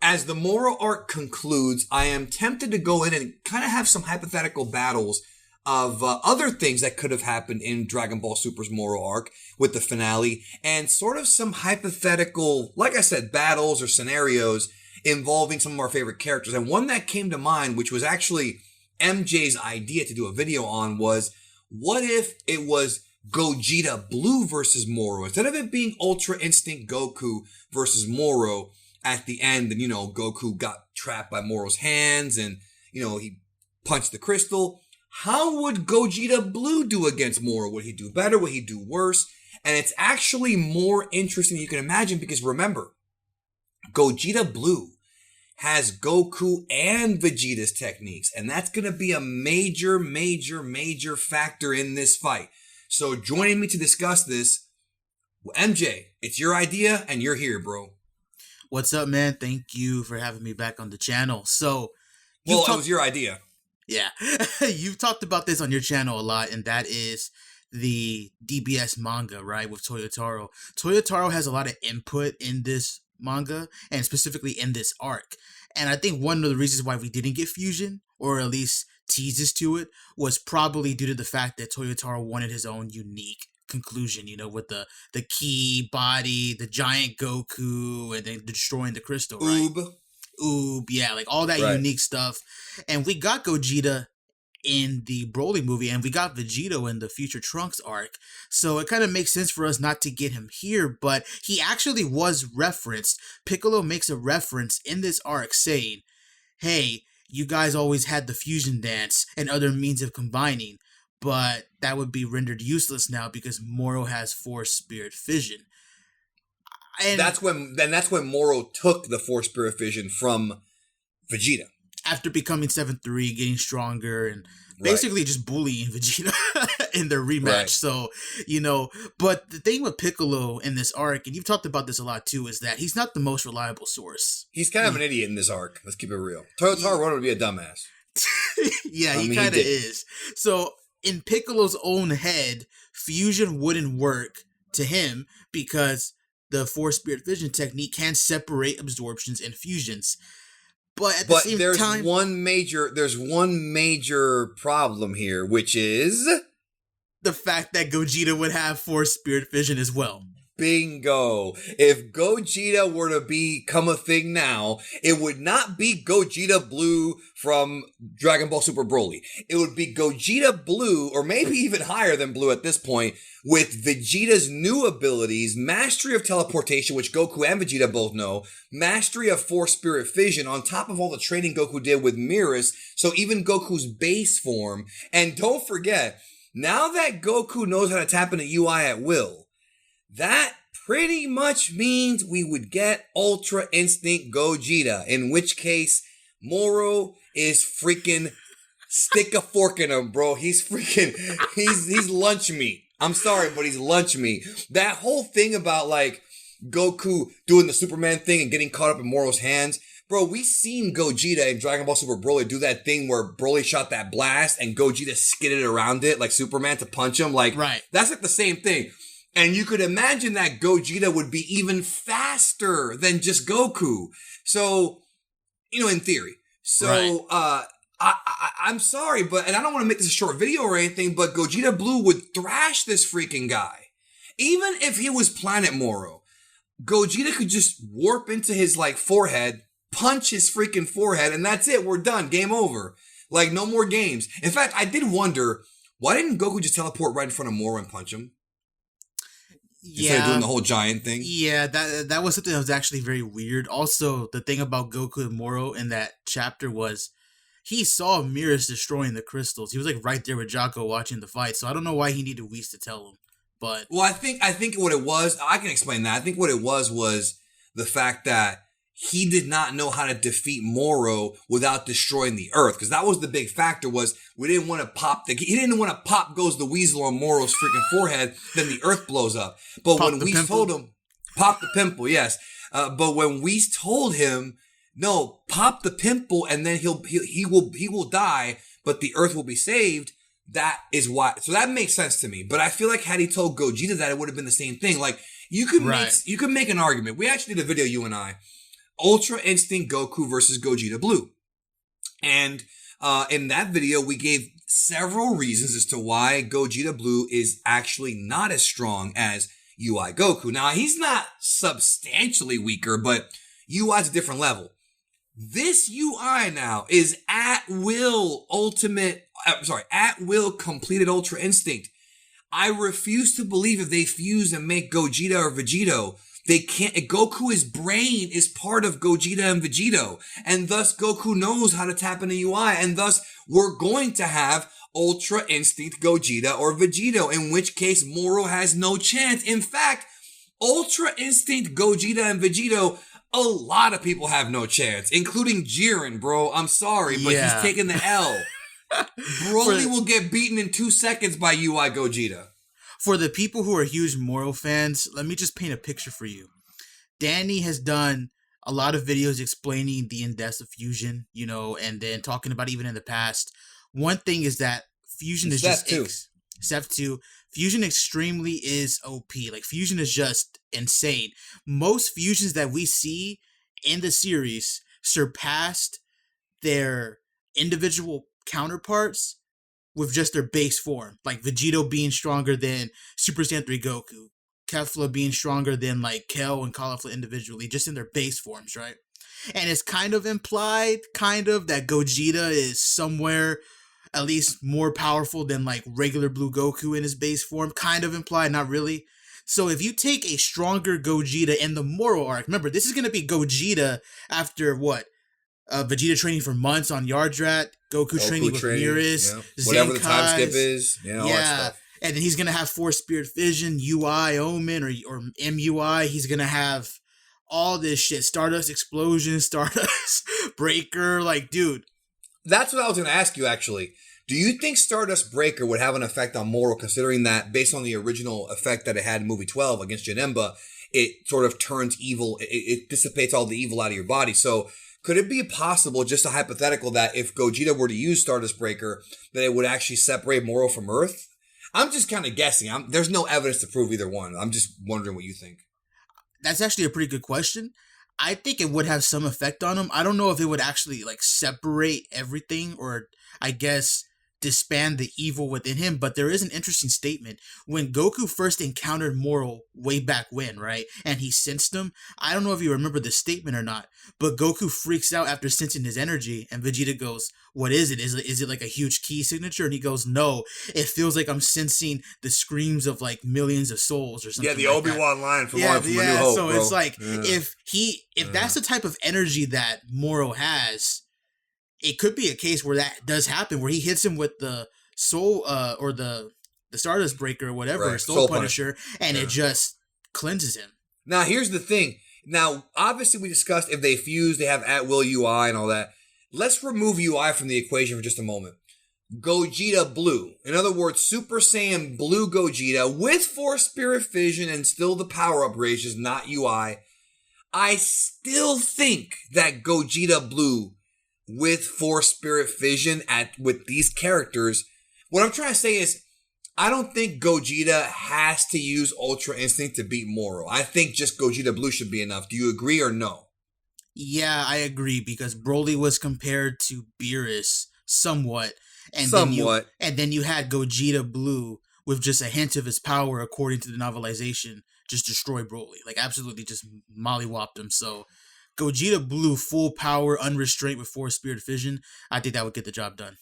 as the Moro Arc concludes, I am tempted to go in and kind of have some hypothetical battles of other things that could have happened in Dragon Ball Super's Moro Arc with the finale, and sort of some hypothetical, like I said, battles or scenarios involving some of our favorite characters. And one that came to mind, which was actually MJ's idea to do a video on, was what if it was Gogeta Blue versus Moro? Instead of it being Ultra Instinct Goku versus Moro at the end, and, Goku got trapped by Moro's hands and, he punched the crystal. How would Gogeta Blue do against Moro? Would he do better? Would he do worse? And it's actually more interesting than you can imagine, because remember, Gogeta Blue has Goku and Vegeta's techniques, and that's going to be a major, major, major factor in this fight. So joining me to discuss this, MJ, it's your idea and you're here, bro. What's up, man? Thank you for having me back on the channel. So, it was your idea. Yeah, you've talked about this on your channel a lot, and that is the DBS manga, right, with Toyotaro. Toyotaro has a lot of input in this manga, and specifically in this arc. And I think one of the reasons why we didn't get fusion, or at least teases to it, was probably due to the fact that Toyotaro wanted his own unique conclusion, with the key body, the giant Goku, and then destroying the crystal, right? Yeah, like all that unique stuff. And we got Gogeta in the Broly movie, and we got Vegito in the Future Trunks arc. So it kind of makes sense for us not to get him here, but he actually was referenced. Piccolo makes a reference in this arc saying, hey, you guys always had the fusion dance and other means of combining, but that would be rendered useless now because Moro has Force Spirit Fission. And that's when Moro took the Force Spirit Fission from Vegeta. After becoming 7-3, getting stronger, and basically just bullying Vegeta in their rematch. Right. So, but the thing with Piccolo in this arc, and you've talked about this a lot too, is that he's not the most reliable source. He's kind of an idiot in this arc. Let's keep it real. Toyotaro wanted to be a dumbass. Yeah, he kind of is. So, in Piccolo's own head, fusion wouldn't work to him because the Force Spirit Fission technique can separate absorptions and fusions. But at the same time, there's one major problem here, which is the fact that Gogeta would have Force Spirit Fission as well. Bingo. If Gogeta were to become a thing now, it would not be Gogeta Blue from Dragon Ball Super Broly. It would be Gogeta Blue, or maybe even higher than Blue at this point, with Vegeta's new abilities, mastery of teleportation, which Goku and Vegeta both know, mastery of Force Spirit Fission, on top of all the training Goku did with Mirrors, so even Goku's base form. And don't forget, now that Goku knows how to tap into UI at will, that pretty much means we would get Ultra Instinct Gogeta, in which case Moro is freaking stick a fork in him, bro. He's lunch meat. I'm sorry, but he's lunch meat. That whole thing about like Goku doing the Superman thing and getting caught up in Moro's hands. Bro, we seen Gogeta in Dragon Ball Super Broly do that thing where Broly shot that blast and Gogeta skidded around it like Superman to punch him. Like, That's like the same thing. And you could imagine that Gogeta would be even faster than just Goku. So, in theory. So, I'm sorry, and I don't want to make this a short video or anything, but Gogeta Blue would thrash this freaking guy. Even if he was Planet Moro, Gogeta could just warp into his, forehead, punch his freaking forehead, and that's it. We're done. Game over. Like, no more games. In fact, I did wonder, why didn't Goku just teleport right in front of Moro and punch him? Instead of doing the whole giant thing? Yeah, that was something that was actually very weird. Also, the thing about Goku and Moro in that chapter was he saw Mirrors destroying the crystals. He was right there with Jocko watching the fight. So I don't know why he needed Whis to tell him. But I think what it was, I can explain that. I think what it was the fact that he did not know how to defeat Moro without destroying the Earth. Because that was the big factor, was we didn't want to he didn't want to pop goes the weasel on Moro's freaking forehead, then the Earth blows up. But when Whis told him, pop the pimple, yes. But when Whis told him, no, pop the pimple and then he will die, but the Earth will be saved. That is why. So that makes sense to me. But I feel like had he told Gogeta that, it would have been the same thing. Like, you could make an argument. We actually did a video, you and I, Ultra Instinct Goku versus Gogeta Blue. And in that video, we gave several reasons as to why Gogeta Blue is actually not as strong as UI Goku. Now, he's not substantially weaker, but UI's a different level. This UI now is at will completed Ultra Instinct. I refuse to believe if they fuse and make Gogeta or Vegito, they can't. Goku's brain is part of Gogeta and Vegito, and thus Goku knows how to tap into UI, and thus we're going to have Ultra Instinct Gogeta or Vegito, in which case Moro has no chance. In fact, Ultra Instinct Gogeta and Vegito, a lot of people have no chance, including Jiren, bro. I'm sorry, but he's taking the L. Broly will get beaten in 2 seconds by UI Gogeta. For the people who are huge Moro fans, let me just paint a picture for you. Danny has done a lot of videos explaining the in-depths of fusion, you know, and then talking about even in the past. One thing is that fusion is just Step 2. Fusion extremely is OP. Like, fusion is just insane. Most fusions that we see in the series surpassed their individual counterparts with just their base form. Like Vegito being stronger than Super Saiyan 3 Goku, Kefla being stronger than like Kel and Caulifla individually, just in their base forms, right? And it's kind of implied, that Gogeta is somewhere at least more powerful than like regular Blue Goku in his base form. Kind of implied, not really. So if you take a stronger Gogeta in the Moro Arc, remember, this is going to be Gogeta after what? Vegeta training for months on Yardrat, Goku training with Beerus, whatever the time skip is, all that stuff. And then he's gonna have Force Spirit Fission, UI Omen or MUI. He's gonna have all this shit, Stardust Explosion, Stardust Breaker. Like, dude, that's what I was gonna ask you. Actually, do you think Stardust Breaker would have an effect on Moro, considering that based on the original effect that it had in movie 12 against Janemba, it sort of turns evil, it dissipates all the evil out of your body. So could it be possible, just a hypothetical, that if Gogeta were to use Stardust Breaker, that it would actually separate Moro from Earth? I'm just kind of guessing. There's no evidence to prove either one. I'm just wondering what you think. That's actually a pretty good question. I think it would have some effect on him. I don't know if it would actually like separate everything, or I guess disband the evil within him, but there is an interesting statement. When Goku first encountered Moro way back when, right, and he sensed him, I don't know if you remember the statement or not, but Goku freaks out after sensing his energy, and Vegeta goes, what is it? Is it like a huge key signature? And he goes, no, it feels like I'm sensing the screams of like millions of souls or something. Yeah, the Obi-Wan line from A New Hope, so bro. It's like, if that's the type of energy that Moro has, it could be a case where that does happen, where he hits him with the soul, or the Stardust Breaker or whatever, right, soul Punisher, and it just cleanses him. Now, here's the thing. Now, obviously, we discussed if they fuse, they have at-will UI and all that. Let's remove UI from the equation for just a moment. Gogeta Blue. In other words, Super Saiyan Blue Gogeta with Force Spirit Fission and still the power-up rage is not UI. I still think that Gogeta Blue with Force Spirit Fission with these characters, what I'm trying to say is, I don't think Gogeta has to use Ultra Instinct to beat Moro. I think just Gogeta Blue should be enough. Do you agree or no? Yeah, I agree, because Broly was compared to Beerus somewhat. And then you had Gogeta Blue with just a hint of his power, according to the novelization, just destroy Broly. Like, absolutely just mollywopped him. So Gogeta Blue, full power, unrestrained with Force Spirit Fission, I think that would get the job done.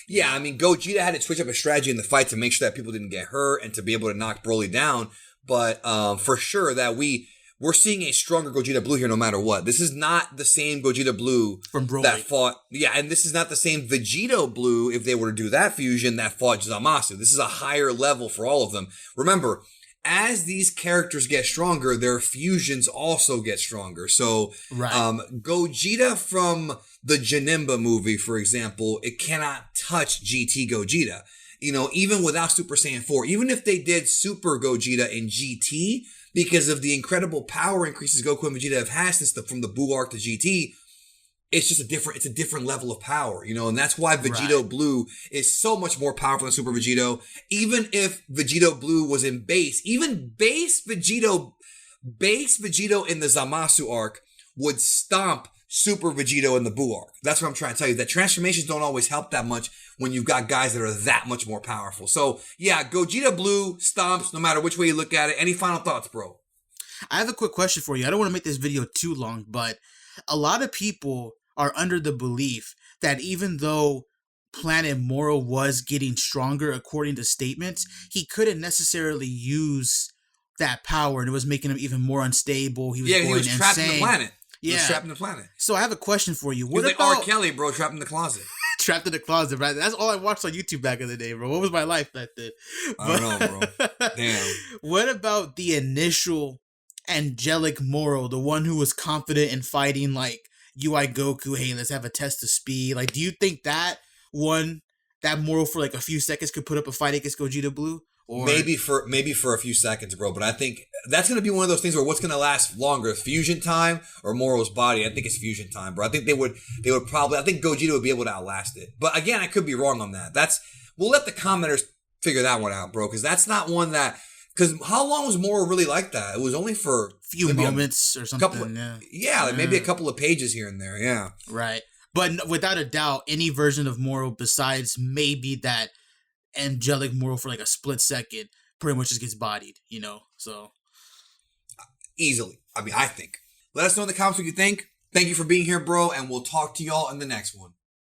Yeah, I mean, Gogeta had to switch up his strategy in the fight to make sure that people didn't get hurt and to be able to knock Broly down. But for sure that we're seeing a stronger Gogeta Blue here no matter what. This is not the same Gogeta Blue from Broly that fought. Yeah, and this is not the same Vegito Blue, if they were to do that fusion, that fought Zamasu. This is a higher level for all of them. Remember, as these characters get stronger, their fusions also get stronger. So, right. Gogeta from the Janemba movie, for example, it cannot touch GT Gogeta. You know, even without Super Saiyan 4, even if they did Super Gogeta in GT, because of the incredible power increases Goku and Vegeta have had since from the Buu arc to GT, it's just a different level of power, you know, and that's why Vegito Blue is so much more powerful than Super Vegito. Even if Vegito Blue was in base, even base Vegito in the Zamasu arc would stomp Super Vegito in the Buu arc. That's what I'm trying to tell you. That transformations don't always help that much when you've got guys that are that much more powerful. So, yeah, Gogeta Blue stomps no matter which way you look at it. Any final thoughts, bro? I have a quick question for you. I don't want to make this video too long, but a lot of people are under the belief that even though Planet Moro was getting stronger according to statements, he couldn't necessarily use that power, and it was making him even more unstable. He was going he was trapped in the planet. He was Yeah. trapped in the planet. So I have a question for you. He What was like about R. Kelly, bro, trapped in the closet. trapped in the closet, right? That's all I watched on YouTube back in the day, bro. What was my life back then? I don't know, bro. Damn. What about the initial angelic Moro, the one who was confident in fighting like UI Goku? Hey, let's have a test of speed. Like, do you think that Moro for like a few seconds could put up a fight against Gogeta Blue? Or maybe for a few seconds, bro. But I think that's gonna be one of those things where what's gonna last longer, fusion time or Moro's body? I think it's fusion time, bro. I think they would probably. I think Gogeta would be able to outlast it. But again, I could be wrong on that. We'll let the commenters figure that one out, bro. Because that's not one that. Because how long was Moro really like that? It was only for a few moments or something. Like maybe a couple of pages here and there. Yeah, right. But without a doubt, any version of Moro besides maybe that angelic Moro for like a split second pretty much just gets bodied, so easily. I mean, I think. Let us know in the comments what you think. Thank you for being here, bro, and we'll talk to y'all in the next one.